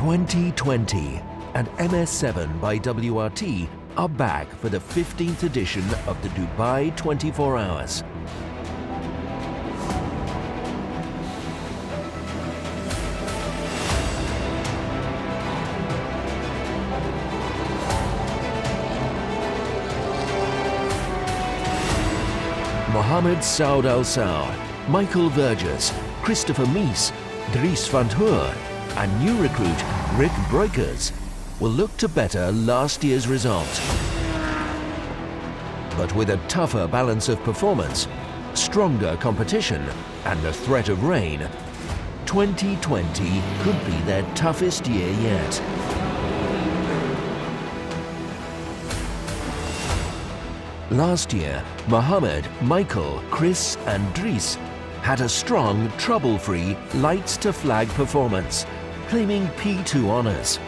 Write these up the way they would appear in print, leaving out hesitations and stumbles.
2020 and MS7 by WRT are back for the 15th edition of the Dubai 24 Hours. Mohammed Saud Al-Saud, Michaël Vergers, Christopher Mies, Dries Vanthoor and new recruit Breukers will look to better last year's result. But with a tougher balance of performance, stronger competition and the threat of rain, 2020 could be their toughest year yet. Last year, Mohammed, Michaël, Chris and Dries had a strong, trouble-free, lights-to-flag performance, claiming P2 honours.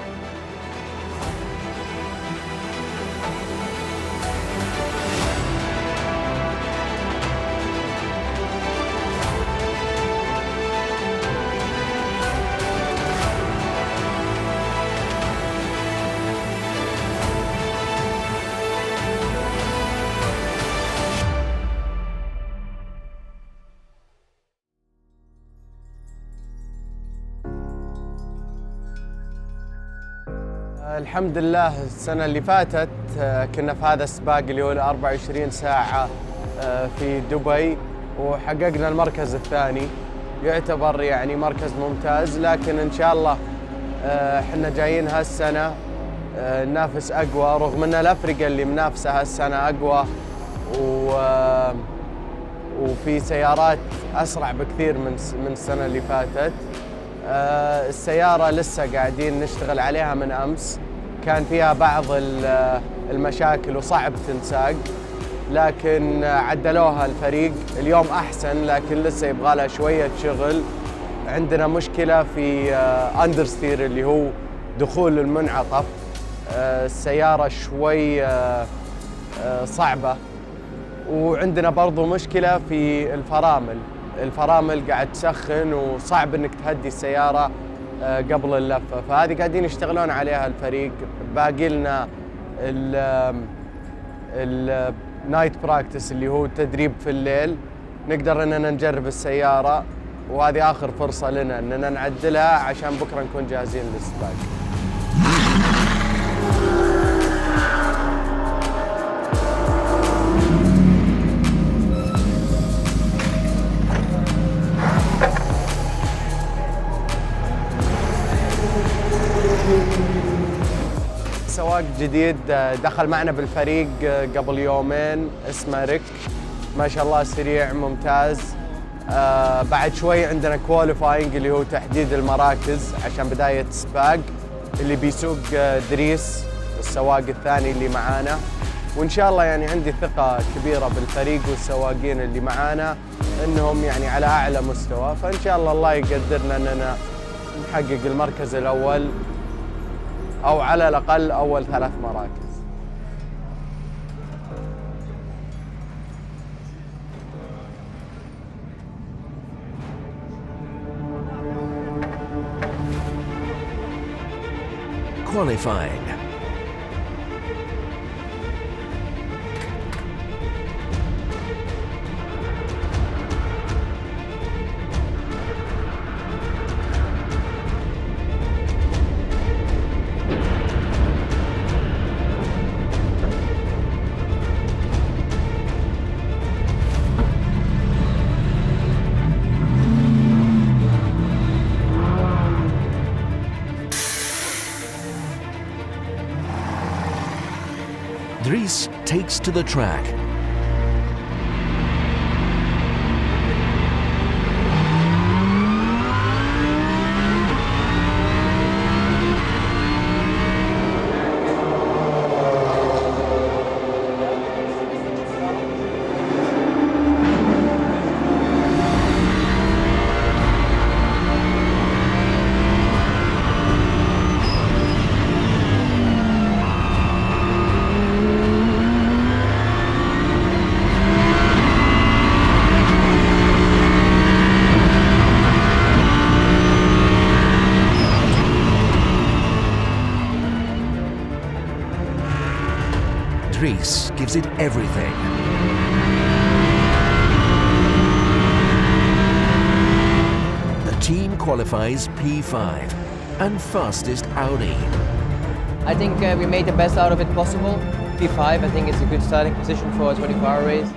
الحمد لله السنة اللي فاتت كنا في هذا السباق اللي هو 24 ساعة في دبي وحققنا المركز الثاني. يعتبر يعني مركز ممتاز، لكن إن شاء الله احنا جايين هالسنة ننافس أقوى، رغم أن الأفرقة اللي منافسة هالسنة أقوى وفي سيارات أسرع بكثير من السنة اللي فاتت. السيارة لسه قاعدين نشتغل عليها من أمس، كان فيها بعض المشاكل وصعب تنساق، لكن عدلوها الفريق. اليوم أحسن، لكن لسه يبغى لها شوية شغل. عندنا مشكلة في أندرستير اللي هو دخول المنعطف. السيارة شوي صعبة، وعندنا برضو مشكلة في الفرامل قاعد تسخن وصعب انك تهدي السيارة قبل اللفة، فهذه قاعدين يشتغلون عليها الفريق. باقي لنا النايت براكتس اللي هو التدريب في الليل، نقدر اننا نجرب السيارة، وهذه آخر فرصة لنا اننا نعدلها عشان بكرة نكون جاهزين للسباق. سواق جديد دخل معنا بالفريق قبل يومين، اسمه ريك، ما شاء الله سريع ممتاز. بعد شوي عندنا كواليفاينج اللي هو تحديد المراكز عشان بداية السباق، اللي بيسوق دريس السواق الثاني اللي معانا. وإن شاء الله يعني عندي ثقة كبيرة بالفريق والسواقين اللي معانا إنهم يعني على أعلى مستوى، فإن شاء الله يقدرنا إننا نحقق المركز الأول أو على الأقل أول 3 مراكز. Qualifying. Dries takes to the track. everything. The team qualifies P5 and fastest Audi. I think we made the best out of it possible. P5, I think it's a good starting position for a 24-hour race.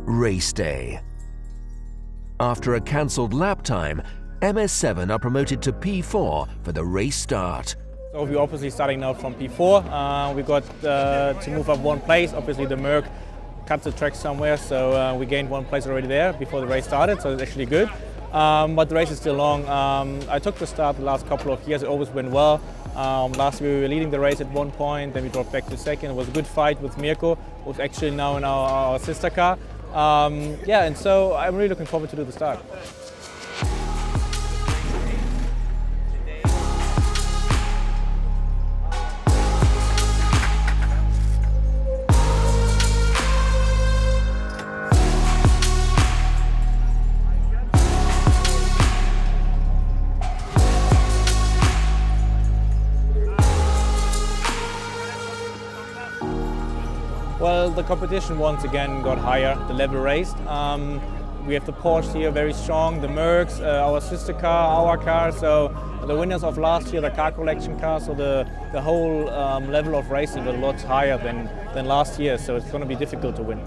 Race day. After a cancelled lap time, MS7 are promoted to P4 for the race start. So we're obviously starting now from P4. We got to move up one place. Obviously the Merc cut the track somewhere, so we gained one place already there before the race started, so it's actually good. But the race is still long. I took the start the last couple of years, it always went well. Last year we were leading the race at one point, then we dropped back to second. It was a good fight with Mirko, who's actually now in our sister car. Yeah, and so I'm really looking forward to do the start. Well, the competition once again got higher, the level raised. We have the Porsche here very strong, the Mercs, our sister car, our car, so the winners of last year, the car collection car, so the whole level of racing is a lot higher than last year, so it's going to be difficult to win.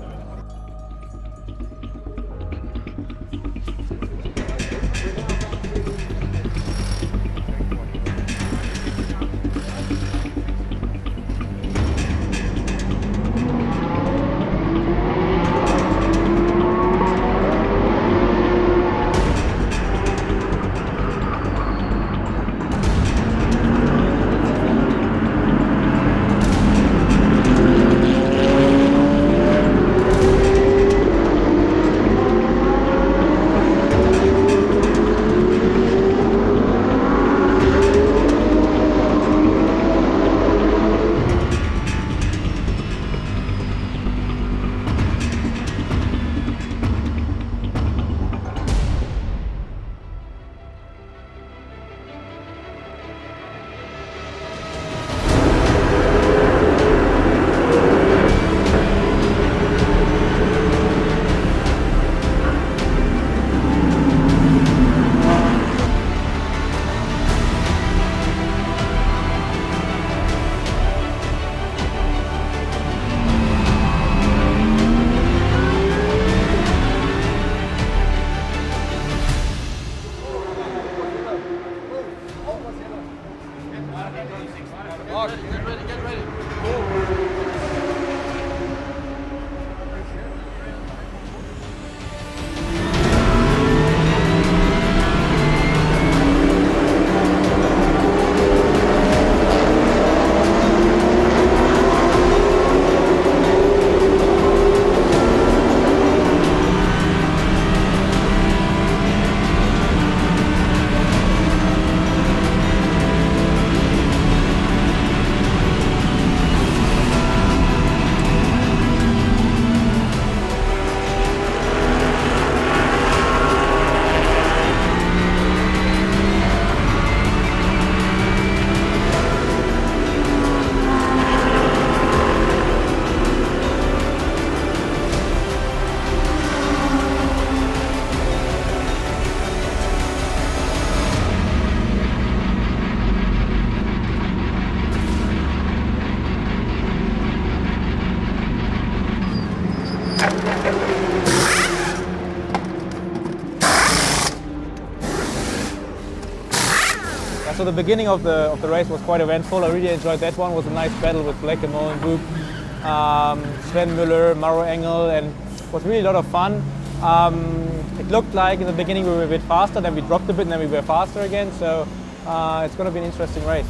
So the beginning of the race was quite eventful. I really enjoyed that one. It was a nice battle with Black and Molenbeek, Sven Müller, Maro Engel, and it was really a lot of fun. It looked like in the beginning we were a bit faster, then we dropped a bit, and then we were faster again. So it's going to be an interesting race.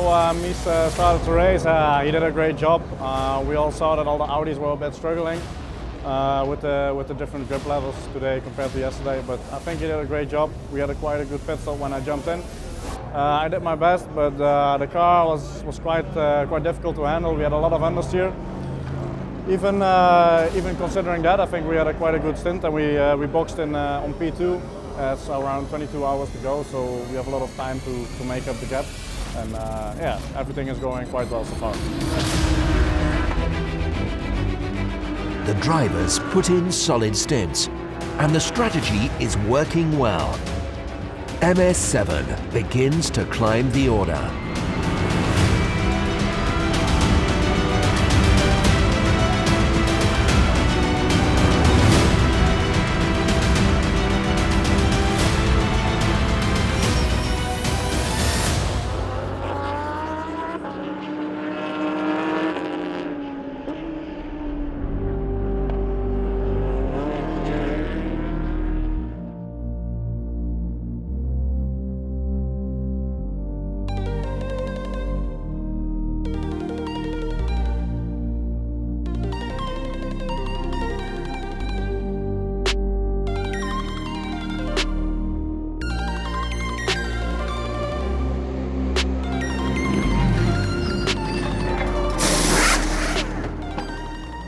Mies started the race, he did a great job. We all saw that all the Audis were a bit struggling with the different grip levels today compared to yesterday, but I think he did a great job. We had quite a good pit stop when I jumped in. I did my best, but the car was quite difficult to handle. We had a lot of understeer. Even considering that, I think we had quite a good stint, and we boxed in on P2. It's around 22 hours to go, so we have a lot of time to make up the gap. And yeah, everything is going quite well so far. The drivers put in solid stints, and the strategy is working well. MS7 begins to climb the order.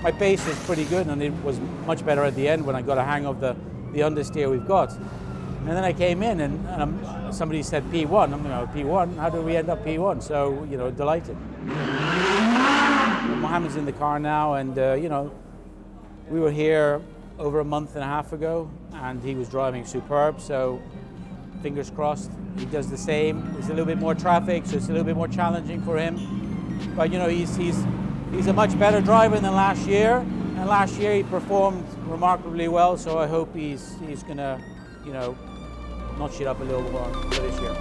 My pace was pretty good, and it was much better at the end when I got a hang of the understeer we've got. And then I came in, and somebody said P1. I'm like, P1? How did we end up P1? So, you know, delighted. Mohammed's in the car now, and you know, we were here over a month and a half ago, and he was driving superb. So, fingers crossed, he does the same. There's a little bit more traffic, so it's a little bit more challenging for him. But you know, he's a much better driver than last year, and last year he performed remarkably well. So I hope he's gonna, you know, notch it up a little more for this year.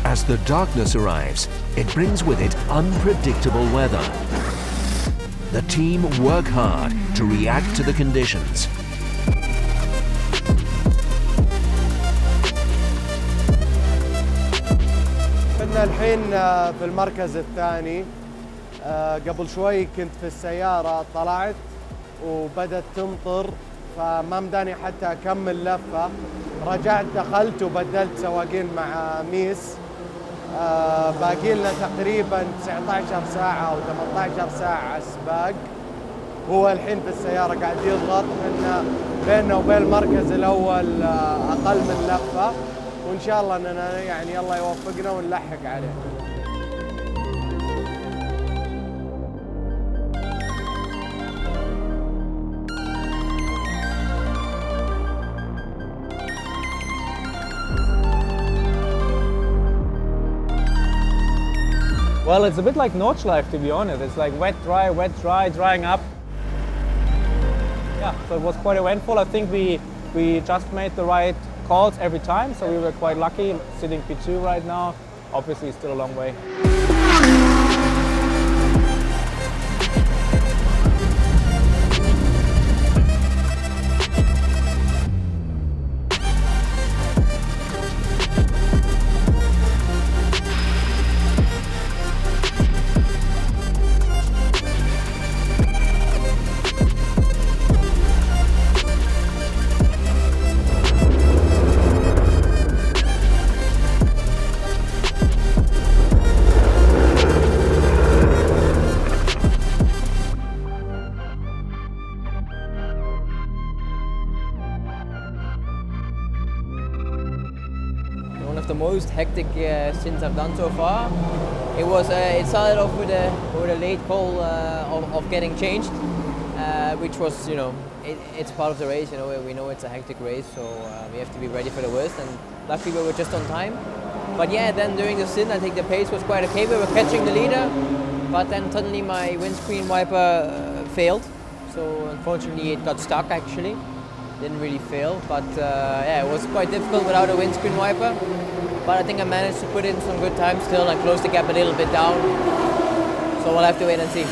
As the darkness arrives, it brings with it unpredictable weather. The team work hard to react to the conditions. كنا الحين في المركز الثاني. قبل شوي كنت في السيارة، طلعت وبدت تمطر، فما مداني حتى أكمل لفة. رجعت دخلت وبدلت سواقين مع ميس. باقي لنا تقريبا 19 ساعة أو 18 ساعة على السباق. هو الحين في السيارة قاعد يضغط إنه بيننا وبين المركز الأول أقل من لفة، وإن شاء الله إننا يعني الله يوفقنا ونلحق عليه. Well, it's a bit like Nordschleife, to be honest. It's like wet, dry, drying up. Yeah, so it was quite eventful. I think we just made the right calls every time, so we were quite lucky sitting P2 right now. Obviously, it's still a long way. One of the most hectic stints I've done so far. It started off with a late call of getting changed, which was, you know, it's part of the race. You know, we know it's a hectic race, so we have to be ready for the worst. And luckily we were just on time. But yeah, then during the stint, I think the pace was quite okay. We were catching the leader, but then suddenly my windscreen wiper failed. So unfortunately, it got stuck actually. Didn't really fail, but yeah, it was quite difficult without a windscreen wiper. But I think I managed to put in some good time still and close the gap a little bit down. So we'll have to wait and see.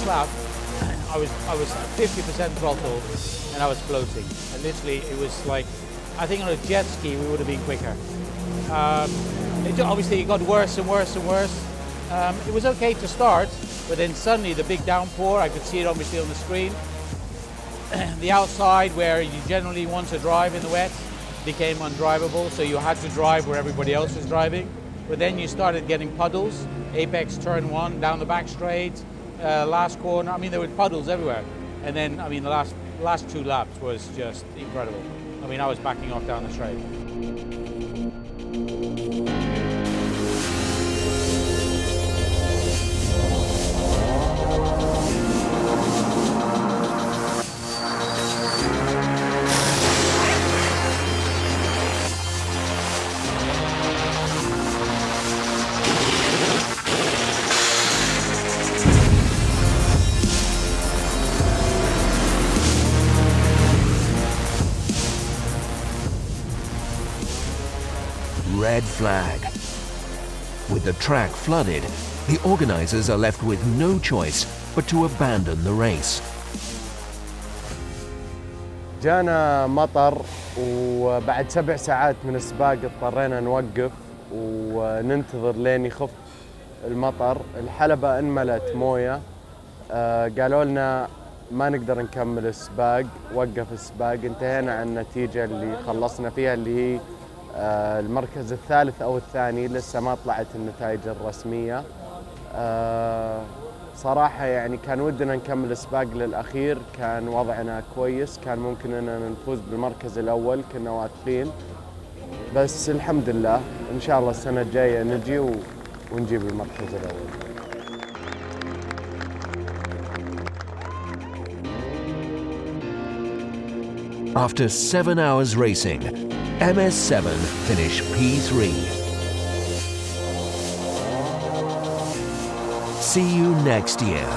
last lap, I was 50% throttle and I was floating. And literally, it was like, I think on a jet ski we would have been quicker. Obviously, it got worse and worse and worse. It was okay to start, but then suddenly the big downpour, I could see it obviously on the screen. The outside where you generally want to drive in the wet became undrivable, so you had to drive where everybody else was driving. But then you started getting puddles, apex turn 1, down the back straight, last corner. I mean, there were puddles everywhere. And then, I mean, the last 2 laps was just incredible. I mean, I was backing off down the straight. Red flag. With the track flooded, the organizers are left with no choice but to abandon the race. جانا مطر وبعد 7 ساعات من السباق اضطرينا نوقف وننتظر لين يخف المطر. الحلبة انملت موية. قالوا لنا ما نقدر نكمل السباق، وقف السباق. انتهينا عن النتيجة اللي خلصنا فيها اللي هي المركز الثالث أو الثاني. لسه ما طلعت النتائج الرسمية. صراحة يعني كان ودنا نكمل السباق للأخير، كان وضعنا كويس، كان ممكن أننا نفوز بالمركز الأول، كنا واثقين. بس الحمد لله إن شاء الله السنة الجاية نجي ونجيب المركز الأول. After 7 hours racing, MS7 finished P3. See you next year.